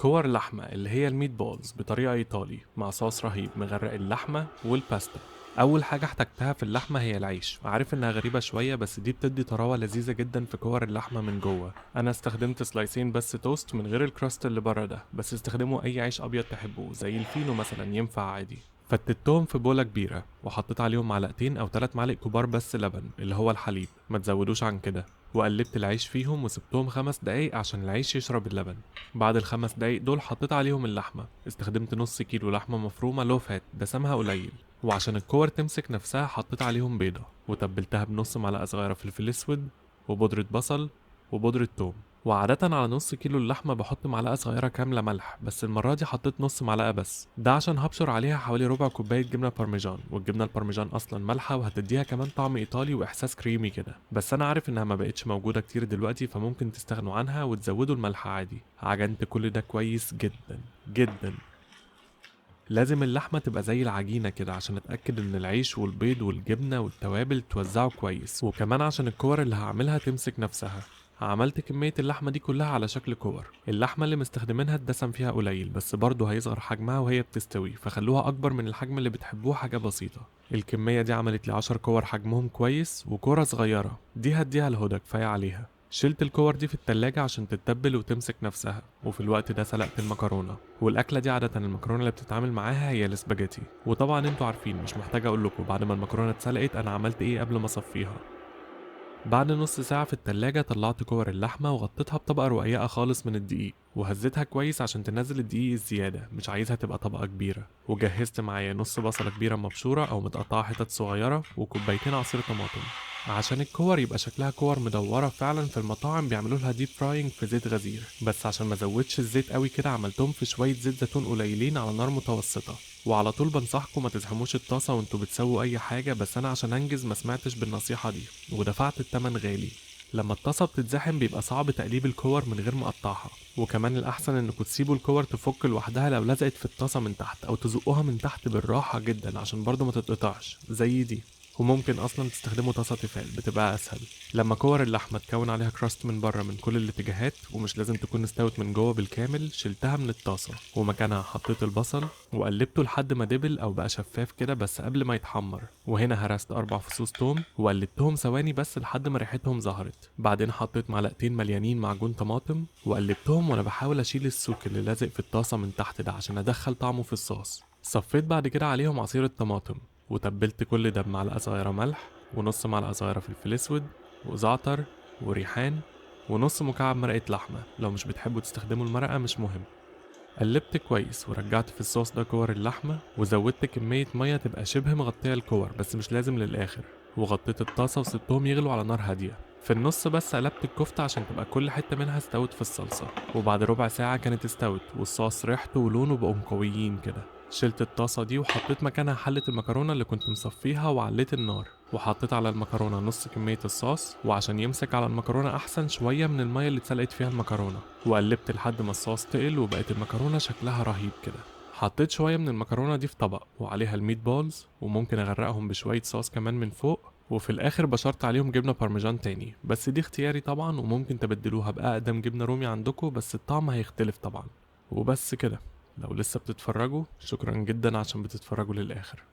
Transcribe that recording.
كور لحمة اللي هي الميت بولز بطريقة إيطالي مع صوص رهيب مغرق اللحمة والباستا. أول حاجة احتجتها في اللحمة هي العيش، عارف إنها غريبة شوية بس دي بتدي طراوة لذيذة جدا في كور اللحمة من جوه. أنا استخدمت سلايسين بس توست من غير الكراست اللي بره ده، بس استخدموا أي عيش أبيض تحبوه زي الفينو مثلا ينفع عادي. فتتهم في بولة كبيرة وحطيت عليهم معلقتين أو 3 معالق كبار بس لبن اللي هو الحليب، ما تزودوش عن كده. وقلبت العيش فيهم وسبتهم 5 دقايق عشان العيش يشرب اللبن. بعد ال5 دقايق دول حطيت عليهم اللحمة، استخدمت نص كيلو لحمة مفرومة لو فات دسمها قليل. وعشان الكور تمسك نفسها حطيت عليهم بيضة وتبلتها بنص معلقة صغيرة فلفل اسود وبودرة بصل وبودرة توم. وعادة على نص كيلو اللحمة بحط معلقة صغيرة كاملة ملح، بس المرة دي حطيت نص معلقة بس، ده عشان هبشر عليها حوالي ربع كوباية جبنة بارميجان، والجبنة البارميجان أصلا مالحة وهتديها كمان طعم إيطالي وإحساس كريمي كده، بس أنا عارف إنها ما بقتش موجودة كتير دلوقتي فممكن تستغنوا عنها وتزودوا الملح عادي. عجنت كل ده كويس جدا جدا. لازم اللحمة تبقى زي العجينة كده عشان اتأكد ان العيش والبيض والجبنة والتوابل توزعوا كويس، وكمان عشان الكور اللي هعملها تمسك نفسها. عملت كمية اللحمة دي كلها على شكل كور. اللحمة اللي مستخدمينها الدسم فيها قليل بس برضه هيصغر حجمها وهي بتستوي، فخلوها أكبر من الحجم اللي بتحبوه حاجة بسيطة. الكمية دي عملت لي 10 كور حجمهم كويس، وكورة صغيرة دي هديها لهدى كفاية عليها. شلت الكور دي في التلاجة عشان تتبل وتمسك نفسها، وفي الوقت ده سلقت المكرونة. والأكلة دي عادة المكرونة اللي بتتعامل معاها هي الاسباجيتي، وطبعا انتوا عارفين مش محتاج اقول لكم بعد ما المكرونة اتسلقت انا عملت ايه قبل ما اصفيها. بعد نص ساعة في التلاجة طلعت كور اللحمة وغطيتها بطبقة رقيقة خالص من الدقيق، وهزيتها كويس عشان تنزل الدقيق الزيادة، مش عايزها تبقى طبقة كبيرة. وجهزت معايا نص بصلة كبيرة مبشورة أو متقطعة حتت صغيرة وكوبايتين عصير طماطم. عشان الكور يبقى شكلها كور مدورة فعلا، في المطاعم بيعملوا لها ديب فراينج في زيت غزير، بس عشان ما زودش الزيت قوي كده عملتهم في شوية زيت زيتون قليلين على نار متوسطة. وعلى طول بنصحكم ما تزحموش الطاسة وانتوا بتسووا اي حاجة، بس انا عشان انجز ما سمعتش بالنصيحة دي ودفعت التمن غالي. لما الطاسة بتتزحم بيبقى صعب تقليب الكور من غير ما اقطعها، وكمان الاحسن انكم تسيبوا الكور تفك لوحدها لو لزقت في الطاسة من تحت، او تزقوها من تحت بالراحة جدا عشان برضو ما تتقطعش زي دي. وممكن اصلا تستخدموا طاسة تيفال بتبقى اسهل. لما كور اللحمة تكون عليها كراست من بره من كل الاتجاهات ومش لازم تكون استوت من جوه بالكامل، شلتها من الطاسة ومكانها حطيت البصل وقلبته لحد ما دبل او بقى شفاف كده بس قبل ما يتحمر، وهنا هرست 4 فصوص توم وقلبتهم ثواني بس لحد ما ريحتهم ظهرت. بعدين حطيت معلقتين مليانين معجون طماطم وقلبتهم وانا بحاول اشيل السوك اللي لازق في الطاسة من تحت ده عشان ادخل طعمه في الصوص. صفيت بعد كده عليهم عصير الطماطم، وتبلت كل ده بمعلقة صغيرة ملح ونص معلقة صغيرة فلفل اسود وزعتر وريحان ونص مكعب مرقة لحمة، لو مش بتحبوا تستخدموا المرقة مش مهم. قلبت كويس ورجعت في الصوص ده كور اللحمة وزودت كمية مية تبقى شبه مغطية الكور بس مش لازم للآخر، وغطيت الطاسة وسبتهم يغلوا على نار هادية. في النص بس قلبت الكفتة عشان تبقى كل حتة منها استوت في الصلصة، وبعد ربع ساعة كانت استوت والصوص ريحته ولونه بقوا قويين كده. شلت الطاسة دي وحطيت مكانها حلة المكرونة اللي كنت مصفيها وعليت النار، وحطيت على المكرونة نص كمية الصوص، وعشان يمسك على المكرونة أحسن شوية من المية اللي اتسلقت فيها المكرونة، وقلبت لحد ما الصوص تقل وبقت المكرونة شكلها رهيب كده. حطيت شوية من المكرونة دي في طبق وعليها الميت بولز، وممكن أغرقهم بشوية صوص كمان من فوق، وفي الآخر بشرت عليهم جبنة بارميجان تاني، بس دي اختياري طبعا وممكن تبدلوها بأقدم جبنة رومي عندكم بس الطعم هيختلف طبعا. وبس كده. لو لسه بتتفرجوا شكرا جدا عشان بتتفرجوا للآخر.